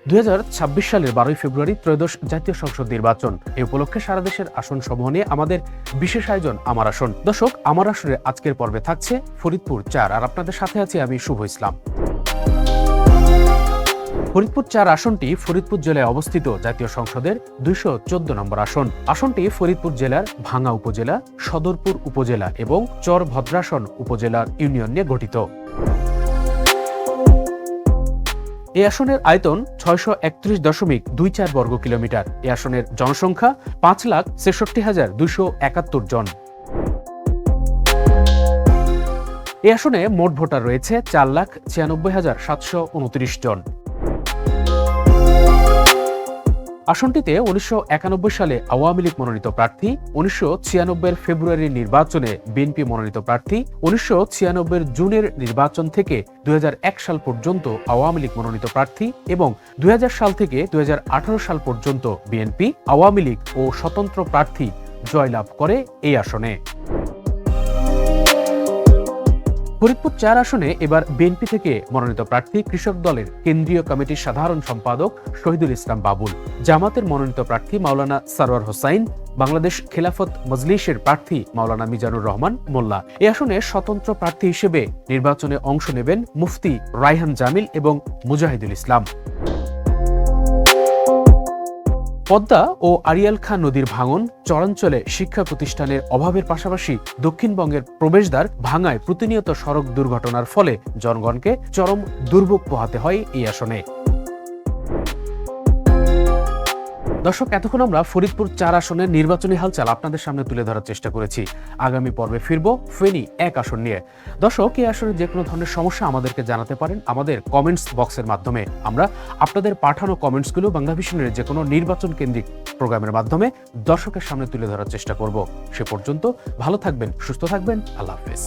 2026 সালের 12 ফেব্রুয়ারি ত্রয়োদশ জাতীয় সংসদ নির্বাচন। এই উপলক্ষে সারা দেশের আসন সমূহ নিয়ে আমাদের বিশেষ আয়োজন আমার আসন। দর্শক, আমার আসনের আজকের পর্বে থাকছে ফরিদপুর 4, আর আপনাদের সাথে আছি আমি শুভ ইসলাম। ফরিদপুর 4 আসনটি ফরিদপুর জেলায় অবস্থিত জাতীয় সংসদের 214 নম্বর আসন। আসনটি ফরিদপুর জেলার ভাঙ্গা উপজেলা, সদরপুর উপজেলা এবং চর ভদ্রাসন উপজেলার ইউনিয়ন নিয়ে গঠিত। এই আসনের আয়তন 631.24 বর্গ কিলোমিটার। এই আসনের জনসংখ্যা 5,63,271 জন। এই আসনে মোট ভোটার রয়েছে 4,96,729 জন। আসনটিতে 1991 সালে আওয়ামী লীগ মনোনীত প্রার্থী, 1996 ফেব্রুয়ারির নির্বাচনে বিএনপি মনোনীত প্রার্থী, 1996 জুনের নির্বাচন থেকে 2001 সাল পর্যন্ত আওয়ামী লীগ মনোনীত প্রার্থী এবং 2000 সাল থেকে 2018 সাল পর্যন্ত বিএনপি, আওয়ামী লীগ ও স্বতন্ত্র প্রার্থী জয়লাভ করে এই আসনে। ফরিদপুর 4 আসনে এবার বিএনপি থেকে মনোনীত প্রার্থী কৃষক দলের কেন্দ্রীয় কমিটির সাধারণ সম্পাদক শহীদুল ইসলাম বাবুল, জামাতের মনোনীত প্রার্থী মাওলানা সারোয়ার হোসাইন, বাংলাদেশ খেলাফত মজলিসের প্রার্থী মাওলানা মিজানুর রহমান মোল্লা। এই আসনে স্বতন্ত্র প্রার্থী হিসেবে নির্বাচনে অংশ নেবেন মুফতি রায়হান জামিল এবং মুজাহিদুল ইসলাম। পদ্মা ও আড়িয়াল খাঁ নদীর ভাঙন, চরাঞ্চলে শিক্ষা প্রতিষ্ঠানের অভাবের পাশাপাশি দক্ষিণবঙ্গের প্রবেশদ্বার ভাঙায় প্রতিনিয়ত সড়ক দুর্ঘটনার ফলে জনগণকে চরম দুর্ভোগ পোহাতে হয় এই আসনে। দর্শক, এতক্ষণ আমরা ফরিদপুর 4 আসনের নির্বাচনী হালচাল আপনাদের সামনে তুলে ধরার চেষ্টা করেছি। আগামী পর্বে ফিরব ফেনী 1 আসন নিয়ে। দর্শক, এই আসনে যে কোনো ধরনের সমস্যা আমাদেরকে জানাতে পারেন আমাদের কমেন্টস বক্সের মাধ্যমে। আমরা আপনাদের পাঠানো কমেন্টসগুলো বাংলাভিশনের যে কোনো নির্বাচন কেন্দ্রিক প্রোগ্রামের মাধ্যমে দর্শকের সামনে তুলে ধরার চেষ্টা করব। সে পর্যন্ত ভালো থাকবেন, সুস্থ থাকবেন। আল্লাহ হাফেজ।